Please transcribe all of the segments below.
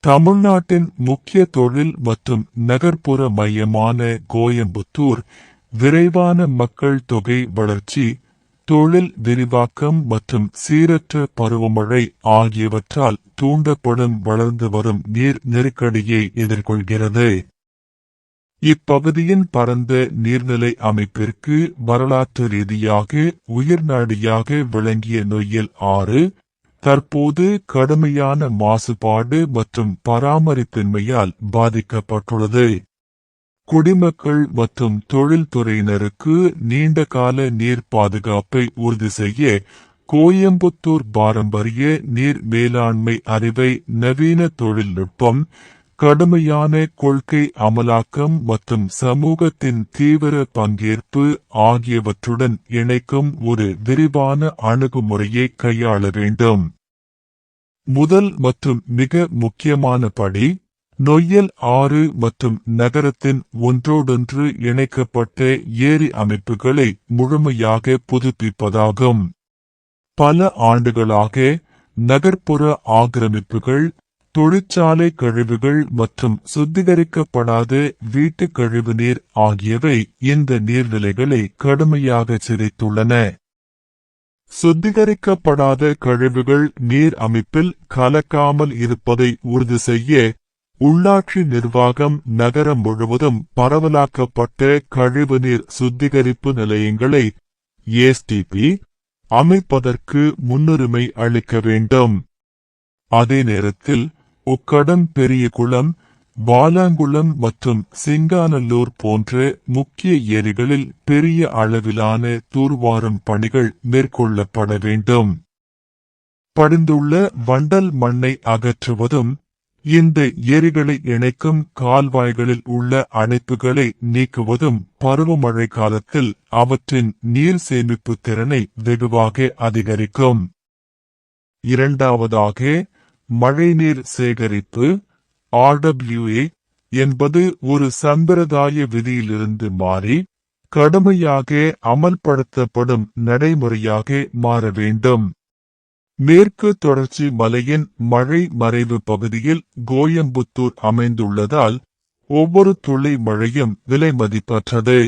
தமிழ்நாட்டின் முக்கிய தொழில் மற்றும் நகர்ப்புற மையமான கோயம்புத்தூர் விரைவான மக்கள் தொகை வளர்ச்சி, தொழில் விரிவாக்கம் மற்றும் சீரற்ற பருவமழை ஆகியவற்றால் தூண்டப்படும் வளர்ந்து வரும் நீர் நெருக்கடியை எதிர்கொள்கிறது. இப்பகுதியின் பரந்த நீர்நிலை அமைப்பிற்கு வரலாற்று ரீதியாக உயிர்நாடியாக விளங்கிய நொய்யல் ஆறு தற்போது கடுமையான மாசுபாடு மற்றும் பராமரிப்பின்மையால் பாதிக்கப்பட்டுள்ளது. குடிமக்கள் மற்றும் தொழில்துறையினருக்கு நீண்டகால நீர் பாதுகாப்பை உறுதி செய்ய கோயம்புத்தூர் பாரம்பரிய நீர் மேலாண்மை அறிவை நவீன தொழில்நுட்பம், கடுமையான கொள்கை அமலாக்கம் மற்றும் சமூகத்தின் தீவிர பங்கேற்பு ஆகியவற்றுடன் இணைக்கும் ஒரு விரிவான அணுகுமுறையை கையாள வேண்டும். முதல் மற்றும் மிக முக்கியமான படி, நொய்யல் ஆறு மற்றும் நகரத்தின் ஒன்றோடொன்று இணைக்கப்பட்ட ஏரி அமைப்புகளை முழுமையாக புதுப்பிப்பதாகும். பல ஆண்டுகளாக நகர்ப்புற ஆக்கிரமிப்புகள், தொழிற்சாலை கழிவுகள் மற்றும் சுத்திகரிக்கப்படாத வீட்டு கழிவுநீர் ஆகியவை இந்த நீர்நிலைகளை கடுமையாக சிதைத்துள்ளன. சுத்திகரிக்கப்படாத கழிவுகள் நீர் அமைப்பில் கலக்காமல் இருப்பதை உறுதி செய்ய உள்ளாட்சி நிர்வாகம் நகரம் முழுவதும் பரவலாக்கப்பட்ட கழிவுநீர் சுத்திகரிப்பு நிலையங்களை (STP) அமைப்பதற்கு முன்னுரிமை அளிக்க வேண்டும். அதே நேரத்தில் உக்கடம், பெரியகுளம், வாலாங்குளம் மற்றும் சிங்காநல்லூர் போன்ற முக்கிய ஏரிகளில் பெரிய அளவிலான தூர்வாரும் பணிகள் மேற்கொள்ளப்பட வேண்டும். படிந்துள்ள வண்டல் மண்ணை அகற்றுவதும், இந்த ஏரிகளை இணைக்கும் கால்வாய்களில் உள்ள அடைப்புகளை நீக்குவதும் பருவமழை காலத்தில் அவற்றின் நீர் சேமிப்பு திறனை வெகுவாக அதிகரிக்கும். இரண்டாவதாக, மழைநீர் சேகரிப்பு (RWA) என்பது ஒரு சம்பிரதாய விதியிலிருந்து மாறி கடுமையாக அமல்படுத்தப்படும் நடைமுறையாக மாற வேண்டும். மேற்கு தொடர்ச்சி மலையின் மழை மறைவு பகுதியில் கோயம்புத்தூர் அமைந்துள்ளதால் ஒவ்வொரு துளி மழையும் விலைமதிப்பற்றது.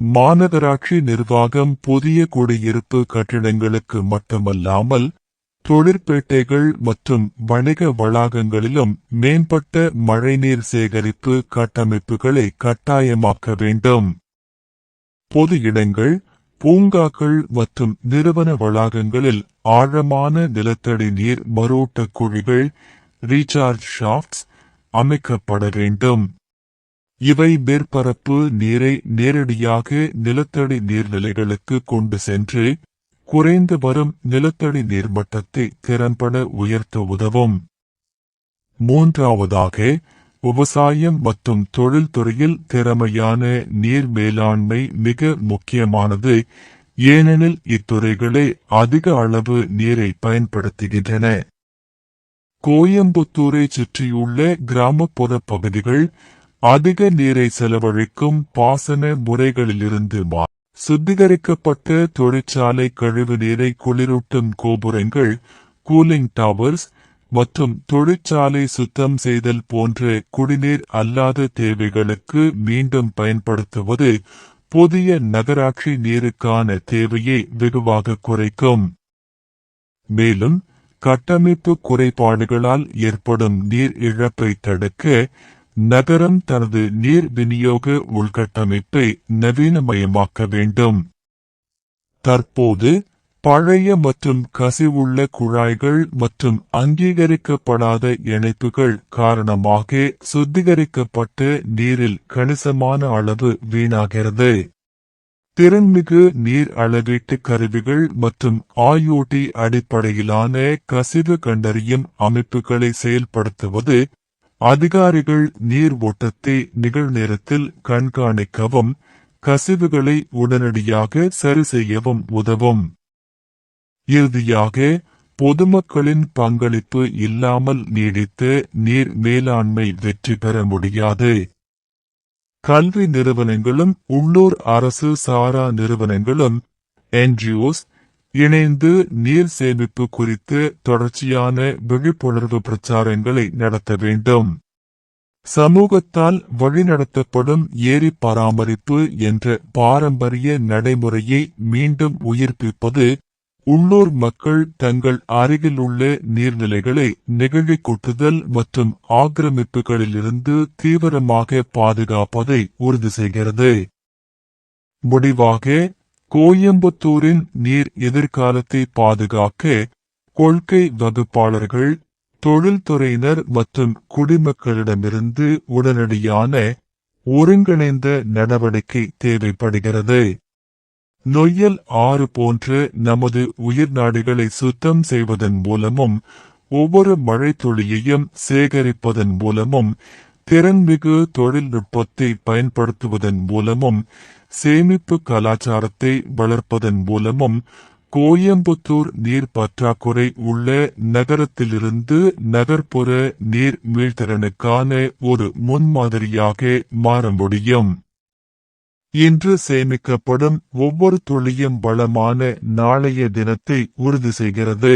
மாநகராட்சி நிர்வாகம் புதிய குடியிருப்பு கட்டிடங்களுக்கு மட்டுமல்லாமல் தொழிற்பேட்டைகள் மற்றும் வணிக வளாகங்களிலும் மேம்பட்ட மழைநீர் சேகரிப்பு கட்டமைப்புகளை கட்டாயமாக்க வேண்டும். பொது இடங்கள், பூங்காக்கள் மற்றும் நிறுவன வளாகங்களில் ஆழமான நிலத்தடி நீர் மறுவூட்ட குழிகள் (ரீசார்ஜ் ஷாஃப்ட்ஸ்) அமைக்கப்பட வேண்டும். இவை மேற்பரப்பு நீரை நேரடியாக நிலத்தடி நீர்நிலைகளுக்கு கொண்டு சென்று குறைந்து வரும் நிலத்தடி நீர்மட்டத்தை திறம்பட உயர்த்த உதவும். மூன்றாவதாக, விவசாயம் மற்றும் தொழில்துறையில் திறமையான நீர் மேலாண்மை மிக முக்கியமானது. ஏனெனில் இத்துறைகளே அதிக அளவு நீரை பயன்படுத்துகின்றன. கோயம்புத்தூரை சுற்றியுள்ள கிராமப்புற பகுதிகள் அதிக நீரை செலவழிக்கும் பாசன முறைகளிலிருந்து சுத்திகரிக்கப்பட்ட தொழிற்சாலை கழிவு நீரை குளிரூட்டும் கோபுரங்கள் (கூலிங் டவர்ஸ்) மற்றும் தொழிற்சாலை சுத்தம் செய்தல் போன்ற குடிநீர் அல்லாத தேவைகளுக்கு மீண்டும் பயன்படுத்துவது புதிய நகராட்சி நீருக்கான தேவையை வெகுவாக குறைக்கும். மேலும் கட்டமைப்பு குறைபாடுகளால் ஏற்படும் நீர் இழப்பை தடுக்க நகரம் தனது நீர் விநியோக உள்கட்டமைப்பை நவீனமயமாக்க வேண்டும். தற்போது பழைய மற்றும் கசிவுள்ள குழாய்கள் மற்றும் அங்கீகரிக்கப்படாத இணைப்புகள் காரணமாக சுத்திகரிக்கப்பட்ட நீரில் கணிசமான அளவு வீணாகிறது. திறன்மிகு நீர் அளவீட்டு கருவிகள் மற்றும் IoT அடிப்படையிலான கசிவு கண்டறியும் அமைப்புகளை செயல்படுத்துவது அதிகாரிகள் நீர் ஓட்டத்தை நிகழ்நேரத்தில் கண்காணிக்கவும் கசிவுகளை உடனடியாக சரி செய்யவும் உதவும். இறுதியாக, பொதுமக்களின் பங்களிப்பு இல்லாமல் நீடித்த நீர் மேலாண்மை வெற்றி பெற முடியாது. கல்வி நிறுவனங்களும் உள்ளூர் அரசு சாரா நிறுவனங்களும் NGOs இணைந்து நீர் சேமிப்பு குறித்து தொடர்ச்சியான விழிப்புணர்வு பிரச்சாரங்களை நடத்த வேண்டும். சமூகத்தால் வழிநடத்தப்படும் ஏரி பராமரிப்பு என்ற பாரம்பரிய நடைமுறையை மீண்டும் உயிர்ப்பிப்பது, உள்ளூர் மக்கள் தங்கள் அருகிலுள்ள நீர்நிலைகளை நெகிழிக் கொட்டுதல் மற்றும் ஆக்கிரமிப்புகளிலிருந்து தீவிரமாக பாதுகாப்பதை உறுதி செய்கிறது. முடிவாக, கோயம்புத்தூரின் நீர் எதிர்காலத்தை பாதுகாக்க கொள்கை வகுப்பாளர்கள், தொழில்துறையினர் மற்றும் குடிமக்களிடமிருந்து உடனடியான ஒருங்கிணைந்த நடவடிக்கை தேவைப்படுகிறது. நொய்யல் ஆறு போன்ற நமது உயிர்நாடிகளை சுத்தம் செய்வதன் மூலமும், ஒவ்வொரு மழைத்துளியையும் சேகரிப்பதன் மூலமும், திறன்மிகு தொழில்நுட்பத்தை பயன்படுத்துவதன் மூலமும், சேமிப்பு கலாச்சாரத்தை வளர்ப்பதன் மூலமும், கோயம்புத்தூர் நீர் பற்றாக்குறை உள்ள நகரத்திலிருந்து நகர்ப்புற நீர் மீள்திறனுக்கான ஒரு முன்மாதிரியாக மாற முடியும். இன்று சேமிக்கப்படும் ஒவ்வொரு துளியும் வளமான நாளைய தினத்தை உறுதி செய்கிறது.